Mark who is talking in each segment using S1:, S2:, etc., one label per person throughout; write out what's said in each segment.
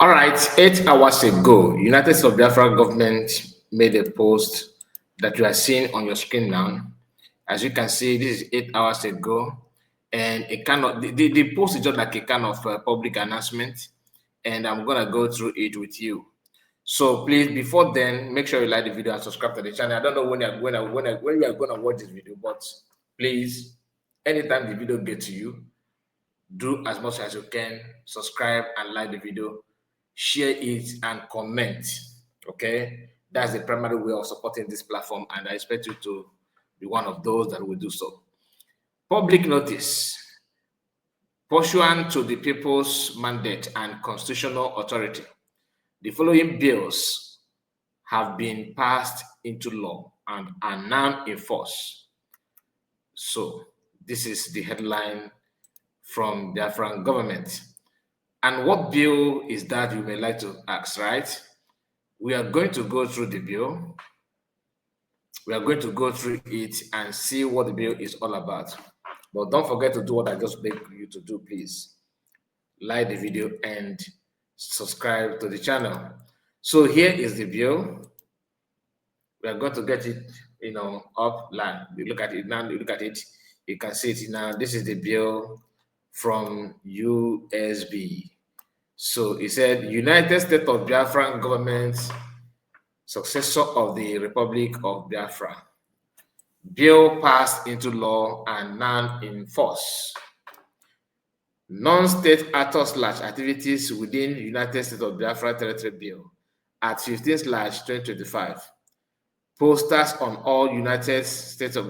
S1: All right, 8 hours ago, United States of Biafra government made a post that you are seeing on your screen now. As you can see, this is 8 hours ago, and it kind of the post is just like a kind of public announcement, and I'm gonna go through it with you. So please, before then, make sure you like the video and subscribe to the channel. I don't know when you are gonna watch this video, but please, anytime the video gets to you, do as much as you can, subscribe and like the video, share it and comment. Okay, that's the primary way of supporting this platform, and I expect you to be one of those that will do so. Public notice. Pursuant to the people's mandate and constitutional authority, the following bills have been passed into law and are now in force. So this is the headline from the Biafran government. And what bill is that, you may like to ask, right? We are going to go through the bill. We are going to go through it and see what the bill is all about. But don't forget to do what I just begged you to do, please. Like the video and subscribe to the channel. So here is the bill. We are going to get it, up line. You look at it now, you look at it, you can see it now. This is the bill from USB. So it said, United States of Biafra government, successor of the Republic of Biafra. Bill passed into law and now in force. Non-state actors/activities within United States of Biafra Territory Bill at 15/2025. Posters on all United States of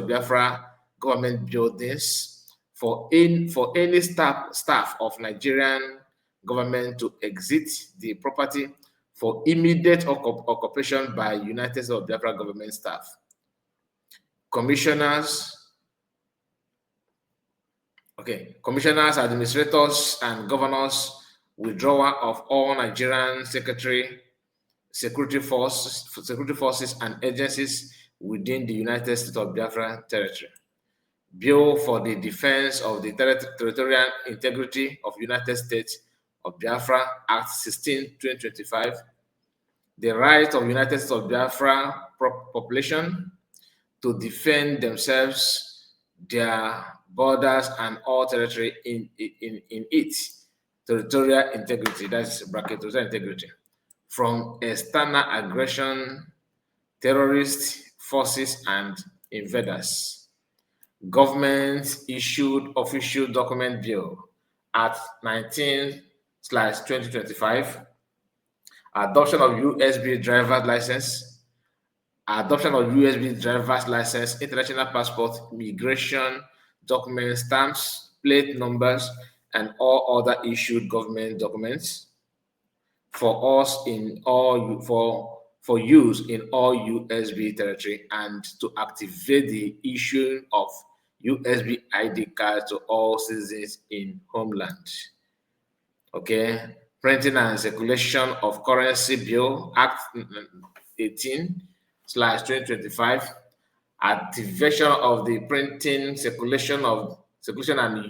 S1: Biafra government buildings for any staff of Nigerian government to exit the property for immediate occupation by United States of Biafra government staff. Commissioners, administrators, and governors, withdrawal of all Nigerian security forces and agencies within the United States of Biafra territory. Bill for the defense of the territorial integrity of United States of Biafra Act 16, 2025. The right of United States of Biafra population to defend themselves, their borders, and all territory in its territorial integrity, that's bracket territorial integrity, from external aggression, terrorist forces, and invaders. Government issued official document bill at 19/2025. Adoption of USB driver's license. Adoption of USB driver's license, international passport, immigration documents, stamps, plate numbers, and all other issued government documents for use in all USB territory, and to activate the issue of USB ID cards to all citizens in homeland. Okay, printing and circulation of currency bill, Act 18/2025. Activation of the printing, circulation and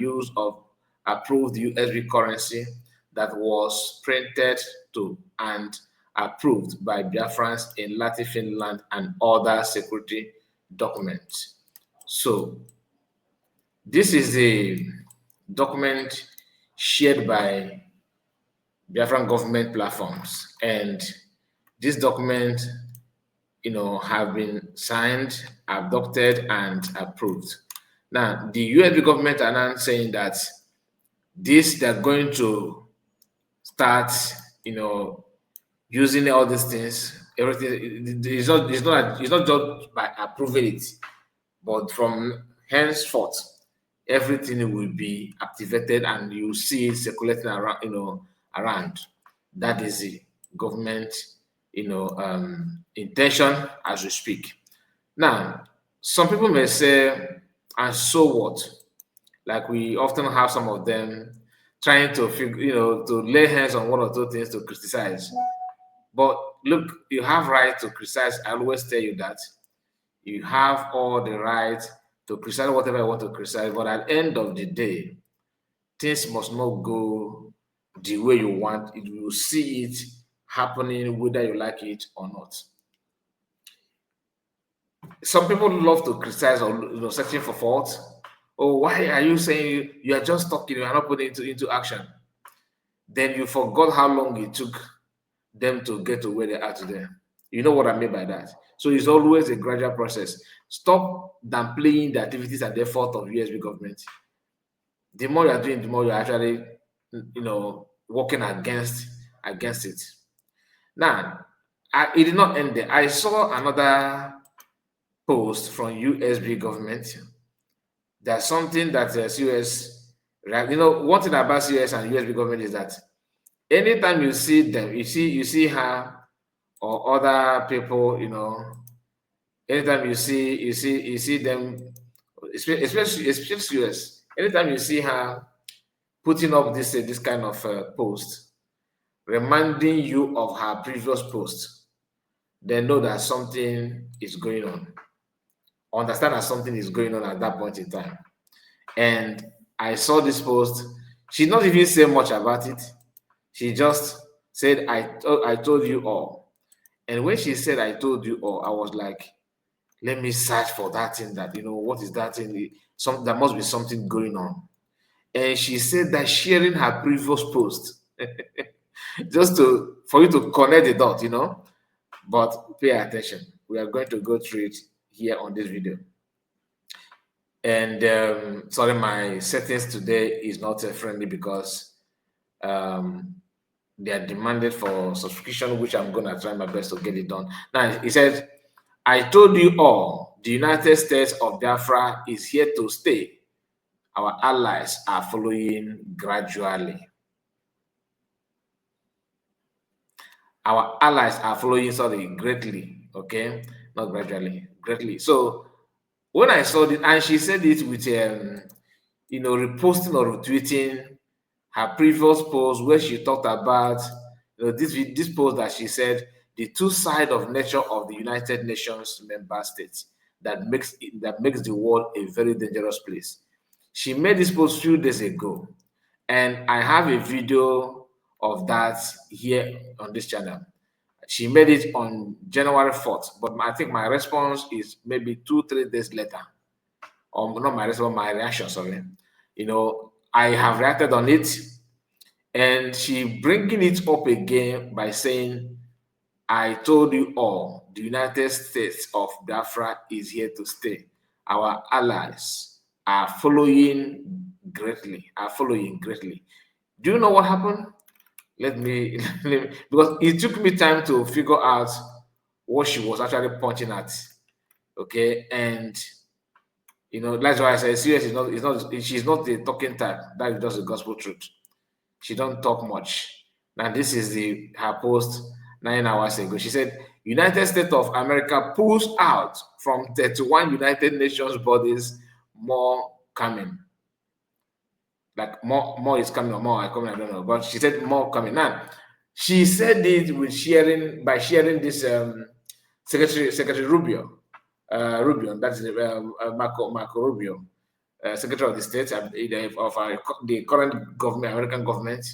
S1: use of approved USB currency that was printed to and approved by Biafrans in Latin Finland, and other security documents. So this is a document shared by Biafran government platforms, and this document, have been signed, adopted, and approved. Now, the USB government are now saying that they're going to start, using all these things. Everything is not just by approving it, but from henceforth, everything will be activated, and you see it circulating around. That is the government, intention as we speak. Now, some people may say, and so what? Like, we often have some of them trying to to lay hands on one or two things to criticize. But look, you have right to criticize. I always tell you that you have all the right to criticize whatever you want to criticize. But at the end of the day, things must not go the way you want. You will see it happening whether you like it or not. Some people love to criticize or searching for fault. Oh, why are you saying you are just talking, you are not putting it into action? Then you forgot how long it took them to get to where they are today. You know what I mean by that? So it's always a gradual process. Stop downplaying the activities and the effort of USB government. The more you're doing, the more you're actually, working against it. Now, it did not end there. I saw another post from USB government. There's something that US, right? One thing about US and USB government is that anytime you see them, you see her or other people, anytime you see them, especially US, anytime you see her putting up this kind of post, reminding you of her previous post, then know that something is going on. Understand that something is going on at that point in time. And I saw this post. She not even say much about it. She just said, I told you all. And when she said, I told you all, I was like, let me search for that thing that, what is that thing? There must be something going on. And she said that sharing her previous post, just for you to connect the dot, but pay attention. We are going to go through it here on this video. And sorry, my settings today is not friendly because they are demanded for subscription, which I'm going to try my best to get it done. Now, he said, I told you all, the United States of Biafra is here to stay. Our allies are following gradually. Our allies are following, greatly, okay? Not gradually, greatly. So when I saw it, and she said it with, reposting or retweeting her previous post where she talked about, this post that she said, the two-sided of nature of the United Nations member states that makes the world a very dangerous place. She made this post a few days ago, and I have a video of that here on this channel. She made it on January 4th, but I think my response is maybe 2-3 days later. Or not my response, my reaction, sorry. I have reacted on it, and she bringing it up again by saying, I told you all, the United States of Biafra is here to stay. Our allies are following greatly, Do you know what happened? Let me because it took me time to figure out what she was actually pointing at. Okay, and that's why I say serious she's not the talking type. That is just the gospel truth. She don't talk much. Now this is her post 9 hours ago. She said, United States of America pulls out from 31 United Nations bodies, more coming. Like more is coming or more are coming, I don't know. But she said more coming. Now, she said it by sharing this Secretary Rubio, that's Marco Rubio, Secretary of the State of the current government, American government.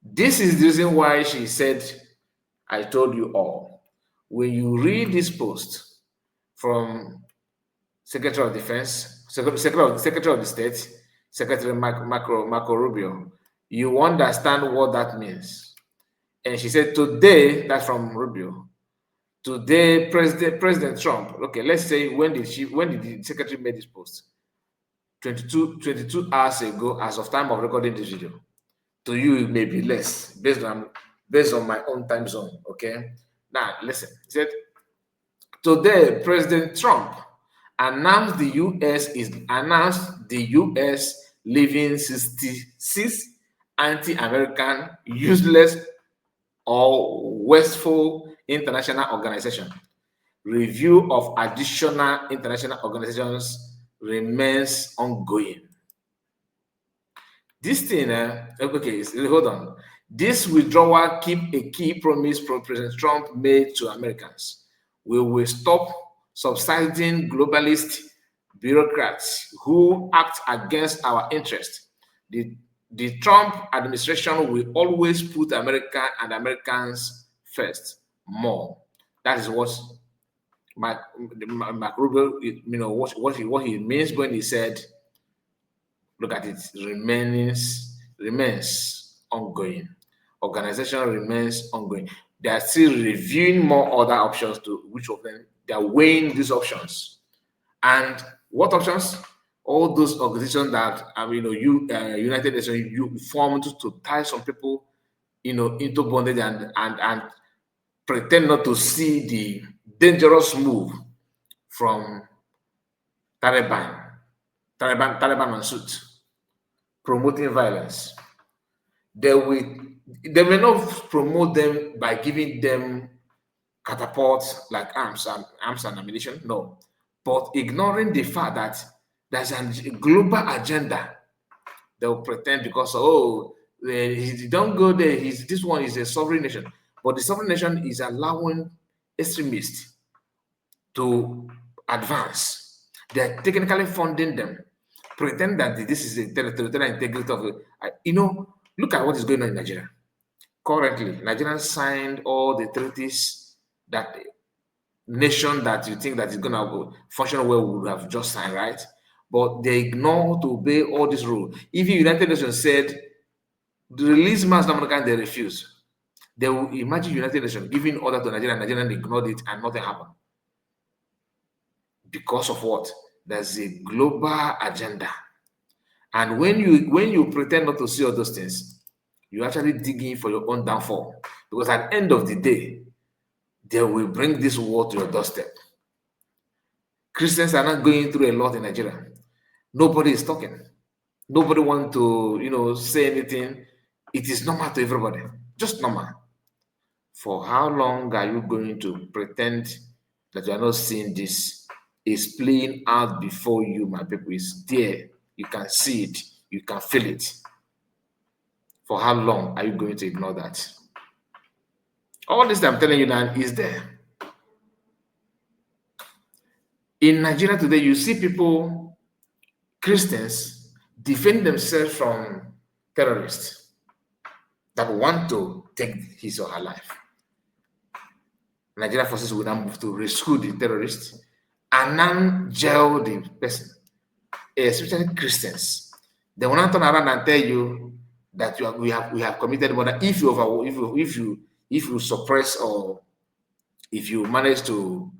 S1: This is the reason why she said, I told you all. When you read this post from Secretary of Defense, Secretary of the State, Secretary Marco Rubio, you understand what that means. And she said, today, that's from Rubio, today, President Trump, okay, let's say, when did the secretary make this post? 22 hours ago, as of time of recording this video. To you, it may be less, based on my own time zone, okay? Now, listen, he said, today, President Trump announced the U.S. leaving 66 anti-American, useless, or wasteful international organization. Review of additional international organizations remains ongoing. This thing, okay, hold on. This withdrawal keep a key promise President Trump made to Americans. We will stop subsidizing globalist bureaucrats who act against our interests. The the Trump administration will always put America and Americans first more. That is what Mark Rubio, what he means when he said, look at it, remains ongoing. Organization remains ongoing. They are still reviewing more other options to which of them they are weighing these options. And what options? All those organizations that United Nations you formed to tie some people, into bondage and pretend not to see the dangerous move from Taliban on suit, promoting violence. They may not promote them by giving them catapults like arms and ammunition, no, but ignoring the fact that there's a global agenda. They will pretend because he don't go there. This one is a sovereign nation, but the sovereign nation is allowing extremists to advance. They're technically funding them, pretend that this is the territorial integrity of it. Look at what is going on in Nigeria. Currently, Nigeria signed all the treaties that nation that you think that is going to function well would have just signed, right? But they ignore to obey all these rules. If the United Nations said the release mass American, they refuse. They will imagine United Nations giving order to Nigeria, and Nigeria ignored it, and nothing happened. Because of what? There's a global agenda. And when you pretend not to see all those things, you actually dig in for your own downfall. Because at the end of the day, they will bring this war to your doorstep. Christians are not going through a lot in Nigeria. Nobody is talking. Nobody wants to, say anything. It is normal to everybody. Just normal. For how long are you going to pretend that you are not seeing this? Is playing out before you, my people. Is there. You can see it. You can feel it. For how long are you going to ignore that? All this that I'm telling you now is there. In Nigeria today, you see people, Christians, defend themselves from terrorists that want to take his or her life. Nigeria forces will now move to rescue the terrorists and now jail the person, especially Christians. They will not turn around and tell you that we have committed murder if you suppress or if you manage to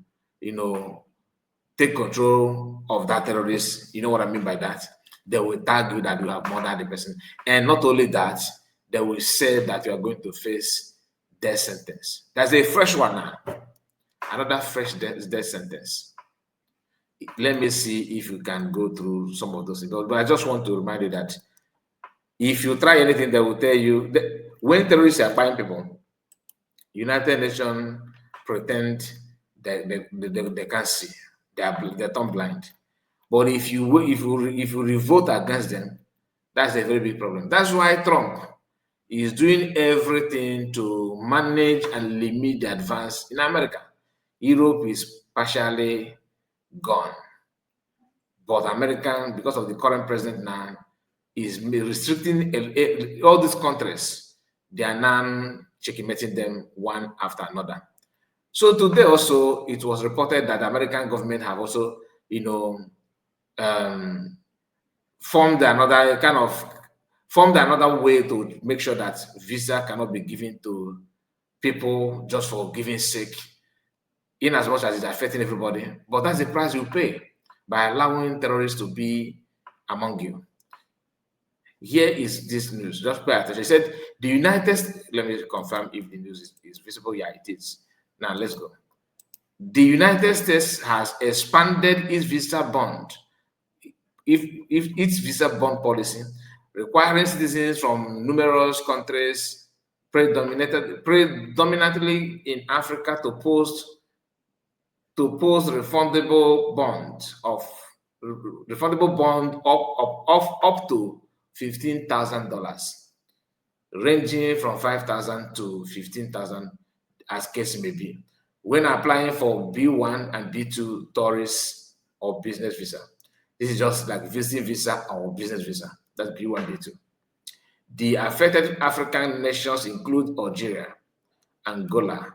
S1: take control of that terrorist. You know what I mean by that? They will tag you that you have murdered the person, and not only that, they will say that you are going to face death sentence. That's a fresh one now. Another fresh death sentence. Let me see if you can go through some of those things. But I just want to remind you that if you try anything, they will tell you that when terrorists are buying people, United Nations pretend they can't see. They're turn blind. But if you revolt against them, that's a very big problem. That's why Trump is doing everything to manage and limit the advance in America. Europe is partially gone. But American, because of the current president now, is restricting all these countries. They are now checkmating them one after another. So today also, it was reported that the American government have also, formed another way to make sure that visa cannot be given to people just for giving sake, in as much as it's affecting everybody. But that's the price you pay by allowing terrorists to be among you. Here is this news. Just pay attention. He said, the United States, let me confirm if the news is visible. Yeah, it is. Now, let's go. The United States has expanded its visa bond, if its visa bond policy, requiring citizens from numerous countries, predominantly in Africa, to post refundable bond of up to $15,000, ranging from $5,000 to $15,000 as case may be, when applying for B1 and B2 tourist or business visa. This is just like visiting visa or business visa. That's B1, B2. The affected African nations include Algeria, Angola,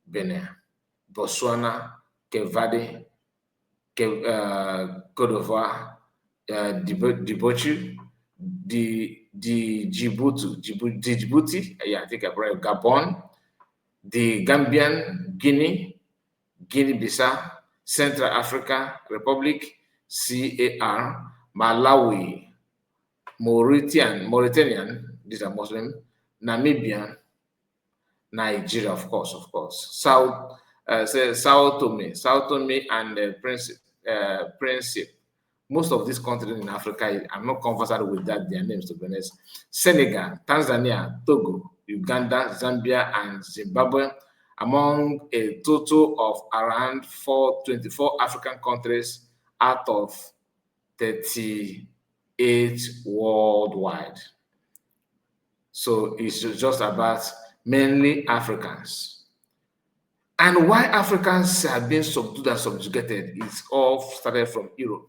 S1: Benin, Botswana, Cape Verde, Cote d'Ivoire, Djibouti, Djibouti, yeah, I think I brought Gabon, the Gambian, Guinea-Bissau, Central Africa Republic, CAR, Malawi, Mauritanian, these are Muslim, Namibia, Nigeria, of course, Sao Tome and Principe. Most of these countries in Africa, I'm not conversant with that, their names to be honest. Senegal, Tanzania, Togo, Uganda, Zambia, and Zimbabwe, among a total of around 24 African countries out of 38 worldwide. So it's just about mainly Africans. And why Africans have been subdued and subjugated, it's all started from Europe.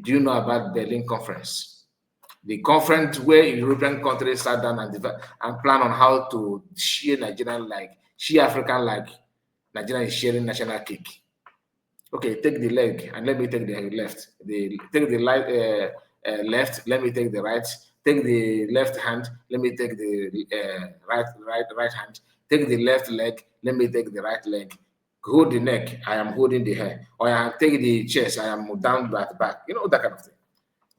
S1: Do you know about Berlin Conference? The conference where European countries sat down and plan on how to share African like Nigeria is sharing national cake. Okay, take the leg and let me take the left. Take the left, let me take the right. Take the left hand, let me take the right hand. Take the left leg, let me take the right leg. Hold the neck, I am holding the hair. Or I take the chest, I am down at the back. You know, that kind of thing.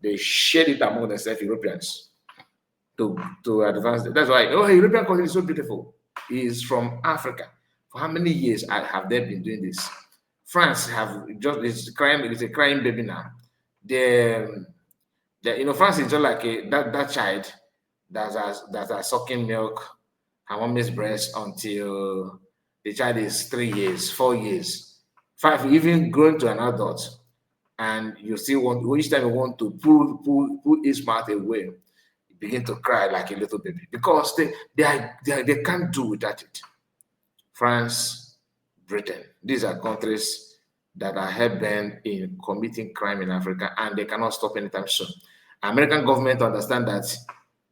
S1: They shared it among themselves, Europeans, to advance. That's why, European country is so beautiful. It is from Africa. For how many years have they been doing this? France it's a crying baby now. France is just like that child that's sucking milk, her mommy's breast until the child is 3 years, 4 years, 5, even growing to an adult, and you still want, each time you want to pull his mouth away, you begin to cry like a little baby because they can't do without it. France, Britain, these are countries that are hell-bent in committing crime in Africa, and they cannot stop anytime soon. American government understand that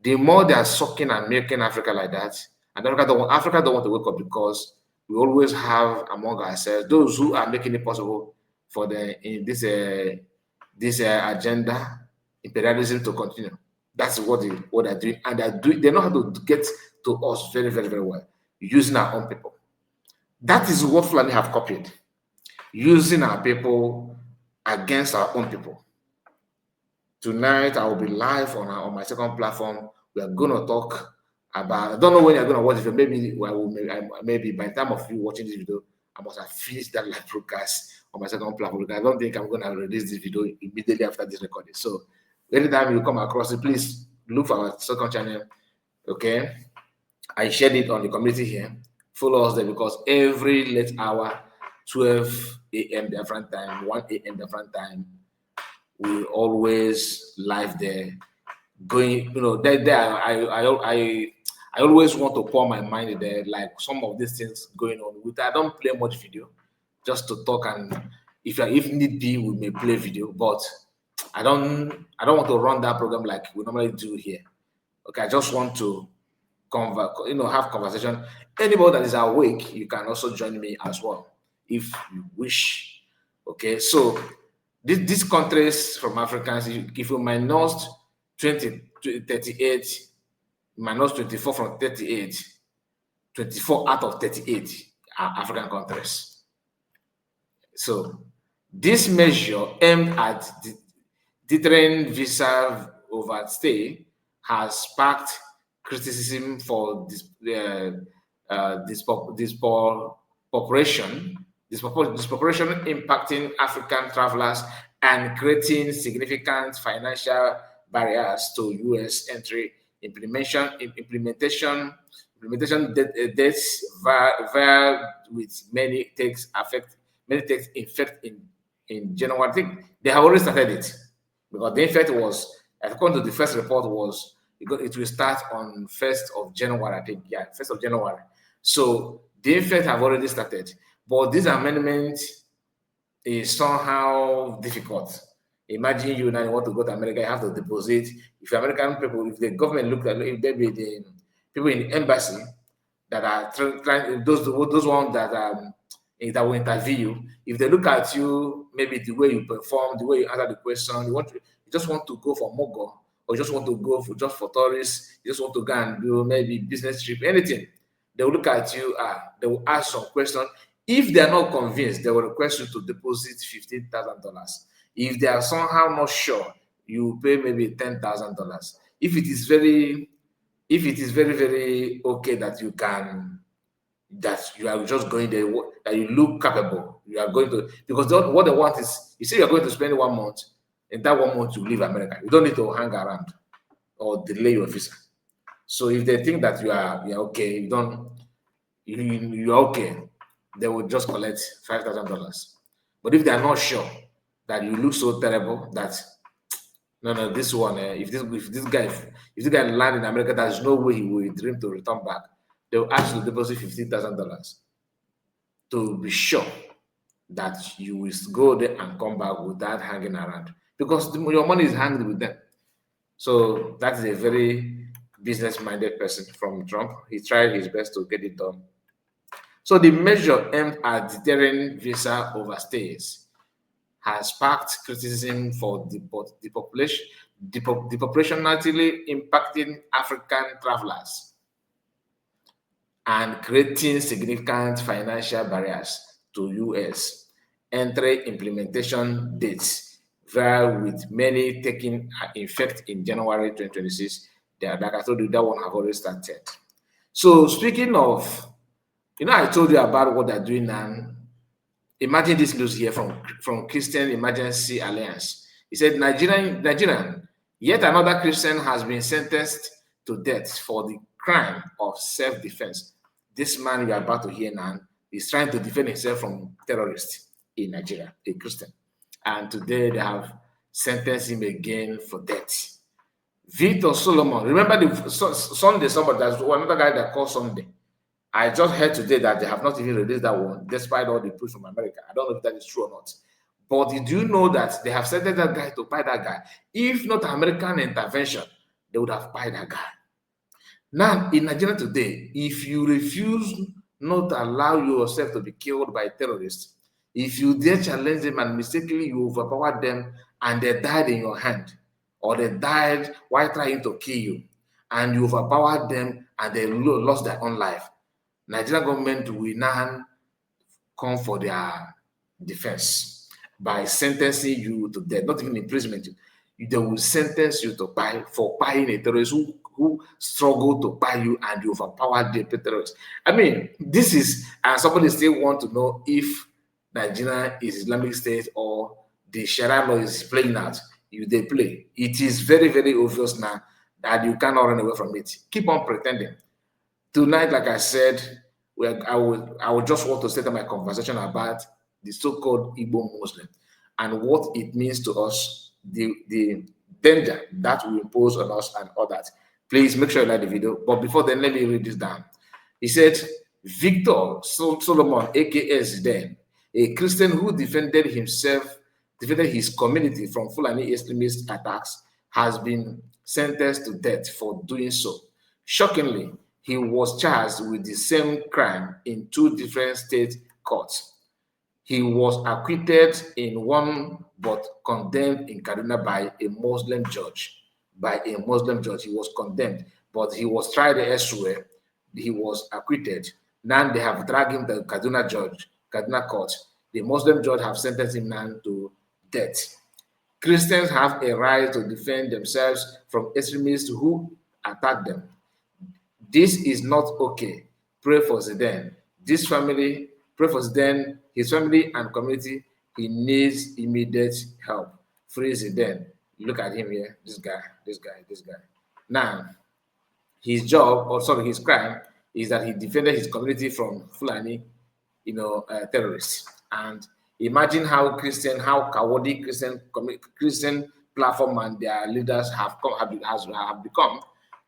S1: the more they are sucking and making Africa like that, and Africa don't want to wake up, because we always have among ourselves those who are making it possible for this agenda, imperialism, to continue. That's what they're doing, and they know how to get to us very, very, very well, using our own people. That is what Fulani have copied, using our people against our own people. Tonight, I will be live on my second platform. We are going to talk about, I don't know when you're going to watch it. Maybe by the time of you watching this video, I must have finished that live broadcast on my second platform. I don't think I'm going to release this video immediately after this recording. So anytime you come across it, please look for our second channel. Okay, I shared it on the community here. Follow us there, because every late hour, 12 a.m. different time, 1 a.m. different time, we always live there. Going, I always want to pour my mind there, like some of these things going on. I don't play much video, just to talk, and if need be, we may play video, but I don't want to run that program like we normally do here. Okay, I just want to have conversation. Anybody that is awake, you can also join me as well if you wish. Okay, so these countries from Africans, if you minus 38, minus 24 from 38, 24 out of 38 are African countries. So this measure, aimed at deterring visa overstay, has sparked criticism for disproportion impacting African travelers and creating significant financial barriers to U.S. entry. Implementation dates vary, with many takes effect in January. I think they have already started it, because the effect was, according to the first report, was it will start on 1st of January, I think. Yeah, 1st of January. So the effect have already started. But this amendment is somehow difficult, Imagine you now want to go to America, you have to deposit. If American people, if the government look at, if maybe the people in the embassy that are trying, those ones that will interview you, if they look at you, maybe the way you perform, the way you answer the question, you just want to go for Mogo, or you just want to go for just for tourists, you just want to go and do maybe business trip, anything. They will look at you, they will ask some questions. If they are not convinced, they will request you to deposit $15,000. If they are somehow not sure, you pay maybe $10,000. If it is very, very okay that you are just going there, that you look capable, you are going to, because what they want is, you say you're going to spend 1 month, and that 1 month you leave America. You don't need to hang around or delay your visa. So if they think that you're okay, you're okay, they will just collect $5,000. But if they are not sure that you look so terrible that no, this one, if this guy land in America, there's no way he will dream to return back. They will ask you to deposit $15,000 to be sure that you will go there and come back without hanging around, because your money is hanging with them. So that is a very business-minded person from Trump. He tried his best to get it done. So the measure aimed at deterring visa overstays has sparked criticism for disproportionately impacting African travelers and creating significant financial barriers to U.S. entry implementation dates, with many taking effect in January 2026. Like I told you, that one have already started. So speaking of, I told you about what they're doing now. Imagine this news here from Christian Emergency Alliance. He said, Nigerian, yet another Christian has been sentenced to death for the crime of self-defense. This man you are about to hear now is trying to defend himself from terrorists in Nigeria, a Christian. And today they have sentenced him again for death. Victor Solomon, remember the Sunday, there's another guy that called Sunday. I just heard today that they have not even released that one, despite all the push from America. I don't know if that is true or not. But did you know that they have sentenced that guy to buy that guy? If not American intervention, they would have bought that guy. Now, in Nigeria today, if you refuse not to allow yourself to be killed by terrorists, if you dare challenge them and mistakenly you overpower them and they died in your hand, or they died while trying to kill you, and you overpowered them and they lost their own life, Nigerian government will now come for their defense by sentencing you to death, not even imprisonment. They will sentence you to for buying a terrorist who struggle to buy you and you overpower the terrorists. I mean, this is, and somebody still want to know if Nigeria is Islamic State or the Sharia law is playing out. They play. It is very, very obvious now that you cannot run away from it. Keep on pretending. Tonight, like I said, I would just want to set up my conversation about the so-called Igbo Muslim and what it means to us, the danger that will impose on us and all that. Please make sure you like the video. But before then, let me read this down. He said, Victor Solomon, aka Zidane, a Christian who defended his community from Fulani extremist attacks, has been sentenced to death for doing so. Shockingly, he was charged with the same crime in 2 different state courts. He was acquitted in one but condemned in Kaduna by a Muslim judge. He was condemned, but he was tried elsewhere. He was acquitted. Now they have dragged him to the Kaduna court. The Muslim judge have sentenced him now to death. Christians have a right to defend themselves from extremists who attack them. This is not okay. Pray for Zidane. Pray for Zidane, his family and community. He needs immediate help. Free Zidane. Look at him here. This guy. Now, his crime is that he defended his community from Fulani, terrorists. And imagine how cowardly Christian platform and their leaders have become.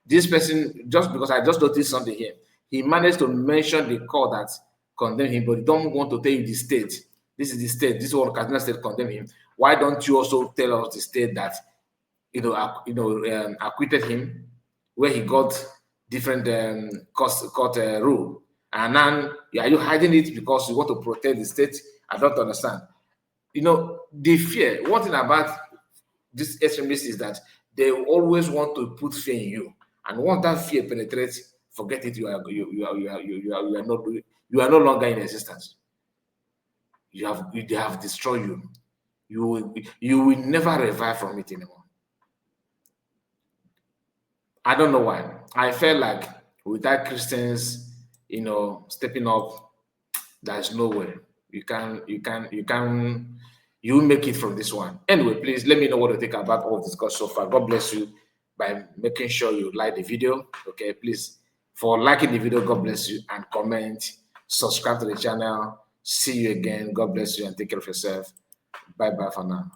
S1: This person, just because I just noticed something here, he managed to mention the court that condemned him, but he don't want to tell you the state This is the state. This is what Kaduna State condemned him. Why don't you also tell us the state that acquitted him, where he got different court rule, and now are you hiding it because you want to protect the state? I don't understand. The fear. One thing about these extremists is that they always want to put fear in you, and once that fear penetrates, forget it. You are no longer in existence. They have destroyed you. You will never revive from it anymore. I don't know why. I felt like without Christians, stepping up, there's no way you will make it from this one. Anyway, please let me know what you think about all this discussed so far. God bless you by making sure you like the video. Okay, please, for liking the video, God bless you, and comment, subscribe to the channel. See you again. God bless you and take care of yourself. Bye bye for now.